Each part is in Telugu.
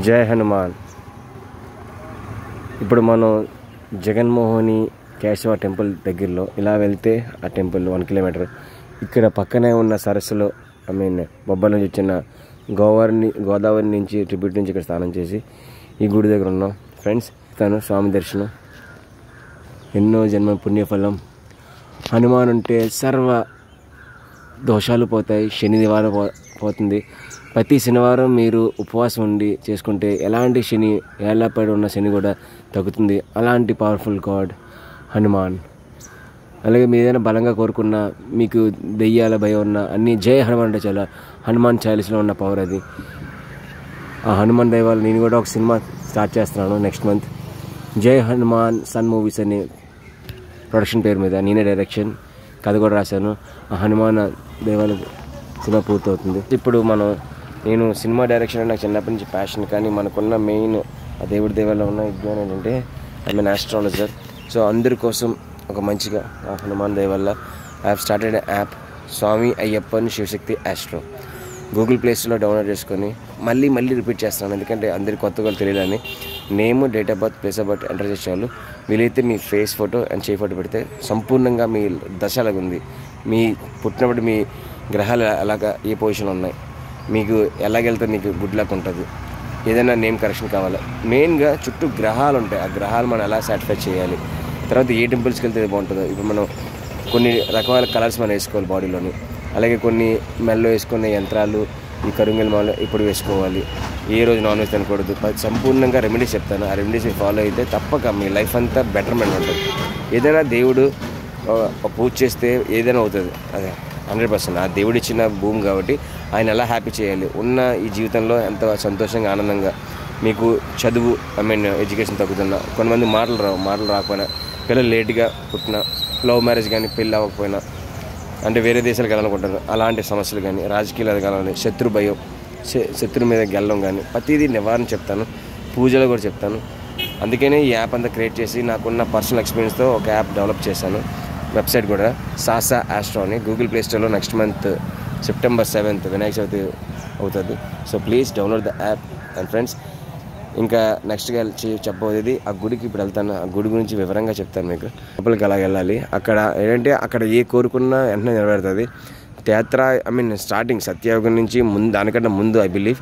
జై హనుమాన్. ఇప్పుడు మనం జగన్మోహిని కేశవ టెంపుల్ దగ్గరలో ఇలా వెళ్తే ఆ టెంపుల్ 1 కిలోమీటర్ ఇక్కడ పక్కనే ఉన్న సరస్సులో బొబ్బల నుంచి వచ్చిన గోదావరి నుంచి ట్రిబ్యూట్ నుంచి ఇక్కడ స్నానం చేసి ఈ గుడి దగ్గర ఉన్నాం ఫ్రెండ్స్. తను స్వామి దర్శనం ఎన్నో జన్మ పుణ్యఫలం. హనుమాన్ ఉంటే సర్వ దోషాలు పోతాయి, శని నివారణ పోతుంది. ప్రతి శనివారం మీరు ఉపవాసం ఉండి చేసుకుంటే ఎలాంటి శని ఏళ్లపడి ఉన్న శని కూడా తగ్గుతుంది. అలాంటి పవర్ఫుల్ గాడ్ హనుమాన్. అలాగే మీరు ఏదైనా బలంగా కోరుకున్నా, మీకు దెయ్యాల భయం ఉన్న అన్నీ జై హనుమాన్ అంటే చాలా హనుమాన్ చాలీస్లో ఉన్న పవర్ అది. ఆ హనుమాన్ దయ వల్ల నేను కూడా ఒక సినిమా స్టార్ట్ చేస్తున్నాను నెక్స్ట్ మంత్. జై హనుమాన్ సన్ మూవీస్ అని ప్రొడక్షన్ పేరు మీద నేనే డైరెక్షన్, కథ కూడా రాశాను. ఆ హనుమాన్ దైవాల సినిమా పూర్తవుతుంది. ఇప్పుడు నేను సినిమా డైరెక్షన్ అంటే నాకు చిన్నప్పటి నుంచి ప్యాషన్. కానీ మనకున్న మెయిన్ ఆ దేవుడి దేవాల్లో ఉన్న విజ్ఞానం ఏంటంటే ఐఎమ్ ఆస్ట్రాలజర్. సో అందరి కోసం ఒక మంచిగా ఆ హనుమాన్ దయ వల్ల I have started app Swami Ayyappan Shivashakti astro. Google play స్టోర్లో డౌన్లోడ్ చేసుకొని మళ్ళీ రిపీట్ చేస్తున్నాను, ఎందుకంటే అందరికి కొత్తగా తెలియాలని. Name, date of birth, place of birth enter చేసేవాళ్ళు. వీలైతే మీ ఫేస్ ఫోటో అండ్ చేయి ఫోటో పెడితే సంపూర్ణంగా మీ దశ అలాగుంది, మీ పుట్టినప్పుడు మీ గ్రహాలు అలాగా ఏ పొజిషన్లో ఉన్నాయి, మీకు ఎలాగెళ్తే మీకు గుడ్ లక్ ఉంటుంది. ఏదైనా నేమ్ కరెక్షన్ కావాలా, మెయిన్గా చుట్టూ గ్రహాలు ఉంటాయి, ఆ గ్రహాలు మనం ఎలా సాటిస్ఫై చేయాలి, తర్వాత ఏ టెంపుల్స్కి వెళ్తే బాగుంటుందో. ఇప్పుడు మనం కొన్ని రకాల కలర్స్ మనం వేసుకోవాలి బాడీలోని, అలాగే కొన్ని మెల్లో వేసుకునే యంత్రాలు ఈ కరుంగల్ మాలో ఇప్పుడు వేసుకోవాలి. ఏ రోజు నాన్ వెజ్ తినకూడదు. సంపూర్ణంగా రెమెడీస్ చెప్తాను. ఆ రెమెడీస్ ఫాలో అయితే తప్పక మీ లైఫ్ అంతా బెటర్మెంట్ ఉంటుంది. ఏదైనా దేవుడు పూజ చేస్తే ఏదైనా అవుతుంది, అదే 100%. ఆ దేవుడు ఇచ్చిన భూమి కాబట్టి ఆయన ఎలా హ్యాపీ చేయాలి. ఉన్న ఈ జీవితంలో ఎంత సంతోషంగా ఆనందంగా మీకు చదువు ఎడ్యుకేషన్ తగ్గుతున్నా, కొంతమంది మాటలు రాకపోయినా, పిల్లలు లేట్గా పుట్టినా, లవ్ మ్యారేజ్ కానీ పెళ్ళి అవ్వకపోయినా, అంటే వేరే దేశాలకు వెళ్ళాలనుకుంటారు, అలాంటి సమస్యలు కానీ, రాజకీయాలు ఎదగాలని, శత్రు భయం, శత్రు మీద గెలడం కానీ ప్రతిదీ నివారణ చెప్తాను. పూజలు కూడా చెప్తాను. అందుకనే ఈ యాప్ అంతా క్రియేట్ చేసి నాకున్న పర్సనల్ ఎక్స్పీరియన్స్తో ఒక యాప్ డెవలప్ చేశాను. వెబ్సైట్ కూడా సాసా ఆస్ట్రో అని గూగుల్ ప్లే స్టోర్లో next month September 7th Vinayaka Chavithi అవుతుంది. So please download the app. And friends, ఇంకా నెక్స్ట్గా చెప్పబోయేది ఆ గుడికి ఇప్పుడు వెళ్తాను. ఆ గుడి గురించి వివరంగా చెప్తాను మీకు. లోపలికి అలా వెళ్ళాలి. అక్కడ ఏంటంటే అక్కడ ఏ కోరుకున్నా వెంటనే నెరవేరుతుంది. యాత్ర స్టార్టింగ్ సత్యయుగం నుంచి దానికంటే ముందు ఐ బిలీవ్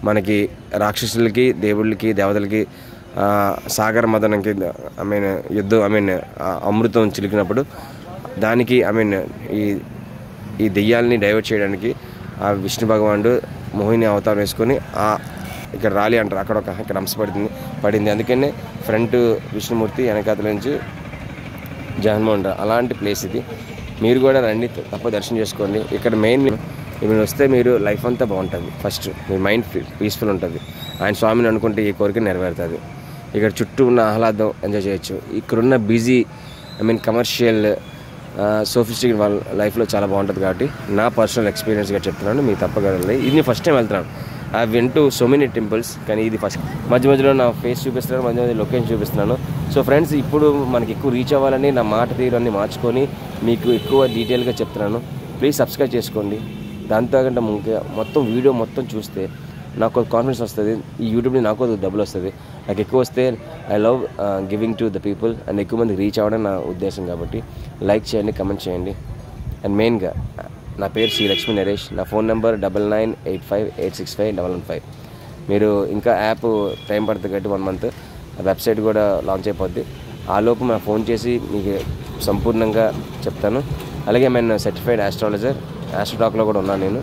మనకి రాక్షసులకి, దేవుళ్ళకి, దేవతలకి సాగర మదనంకి యుద్ధం అమృతం చిలికినప్పుడు దానికి ఈ దెయ్యాలని డైవర్ట్ చేయడానికి ఆ విష్ణు భగవానుడు మోహిని అవతారం వేసుకొని ఇక్కడ రాలి అంటారు, ఇక్కడ హంస పడింది. అందుకనే ఫ్రంట్ విష్ణుమూర్తి, వెనకాతల నుంచి జగన్మోహన్ ఉంటారు. అలాంటి ప్లేస్ ఇది. మీరు కూడా రండి, తప్ప దర్శనం చేసుకోండి. ఇక్కడ మెయిన్ మీరు వస్తే మీరు లైఫ్ అంతా బాగుంటుంది. ఫస్ట్ మీ మైండ్ పీస్ఫుల్ ఉంటుంది. ఆయన స్వామిని అనుకుంటే ఈ కోరిక నెరవేరుతుంది. ఇక్కడ చుట్టూ ఉన్న ఆహ్లాదం ఎంజాయ్ చేయొచ్చు. ఇక్కడున్న బిజీ కమర్షియల్ సోఫిస్టికేట్ వాళ్ళ లైఫ్లో చాలా బాగుంటుంది. కాబట్టి నా పర్సనల్ ఎక్స్పీరియన్స్గా చెప్తున్నాను, మీకు తప్పగలరు. ఇది ఫస్ట్ టైం వెళ్తున్నాను. I went to so many temples, కానీ ఇది ఫస్ట్. మధ్యలో నా ఫేస్ చూపిస్తున్నాను, మధ్య లొకేషన్ చూపిస్తున్నాను. సో ఫ్రెండ్స్, ఇప్పుడు మనకి ఎక్కువ రీచ్ అవ్వాలని నా మాట తీరుని మార్చుకొని మీకు ఎక్కువ డీటెయిల్గా చెప్తున్నాను. ప్లీజ్ సబ్స్క్రైబ్ చేసుకోండి. దాంతో కంటే మొత్తం వీడియో మొత్తం చూస్తే నాకు కాన్ఫిడెన్స్ వస్తుంది. ఈ యూట్యూబ్ని నాకు డబ్బులు వస్తుంది. నాకు ఎక్కువ వస్తే I love giving to the people and ఎక్కువ మంది రీచ్ అవ్వడం నా ఉద్దేశం. కాబట్టి లైక్ చేయండి, కమెంట్ చేయండి. అండ్ మెయిన్గా నా పేరు శ్రీ లక్ష్మీ నరేష్. నా ఫోన్ నెంబర్ 9985865115. మీరు ఇంకా యాప్ టైం పడుతుంది కాబట్టి 1 month. ఆ వెబ్సైట్ కూడా లాంచ్ అయిపోద్ది. ఆలోపు నా ఫోన్ చేసి మీకు సంపూర్ణంగా చెప్తాను. అలాగే నేను సర్టిఫైడ్ ఆస్ట్రాలజర్, ఆస్ట్రోటాక్లో కూడా ఉన్నాను నేను.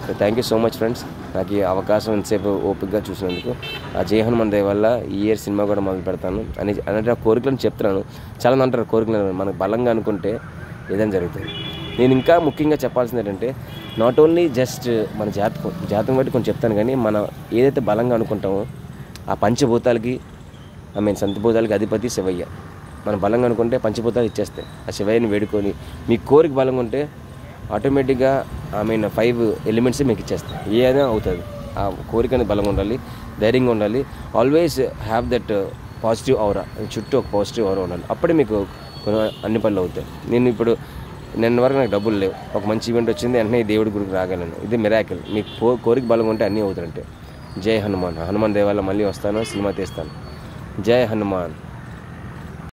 So thank you so much friends, నాకు ఈ అవకాశం ఇంతసేపు ఓపికగా చూసినందుకు. ఆ జై హనుమాన్ దయ వల్ల ఈ ఇయర్ సినిమా కూడా మొదలు పెడతాను అంటే ఆ కోరికలను చెప్తున్నాను. చాలామంది అంటారు కోరికలను మనకు బలంగా అనుకుంటే ఏదైనా జరుగుతుంది. నేను ఇంకా ముఖ్యంగా చెప్పాల్సింది ఏంటంటే నాట్ ఓన్లీ జస్ట్ మన జాతకం బట్టి కొంచెం చెప్తాను, కానీ మనం ఏదైతే బలంగా అనుకుంటామో ఆ పంచభూతాలకి సంతభూతాలకి అధిపతి శివయ్య. మనం బలంగా అనుకుంటే పంచభూతాలు ఇచ్చేస్తాయి. ఆ శివయ్యని వేడుకొని మీ కోరిక బలంగా ఉంటే ఆటోమేటిక్గా 5 ఎలిమెంట్స్ మీకు ఇచ్చేస్తాయి. ఏదైనా అవుతుంది. ఆ కోరికని బలంగా ఉండాలి, ధైర్యంగా ఉండాలి. ఆల్వేస్ హ్యావ్ దట్ పాజిటివ్ ఔరా, చుట్టూ ఒక పాజిటివ్ ఔరా ఉండాలి. అప్పుడే మీకు అన్ని పనులు అవుతాయి. నేను ఇప్పుడు నిన్న వరకు నాకు డబ్బులు లేవు, ఒక మంచి ఈవెంట్ వచ్చింది, వెంటనే దేవుడి గుడికి రాగలను. ఇది మిరాకిల్. మీకు కోరిక బలంగా ఉంటే అన్నీ అవుతాయంటే. జై హనుమాన్. హనుమాన్ దేవాల మళ్ళీ వస్తాను, సినిమా తీస్తాను. జై హనుమాన్.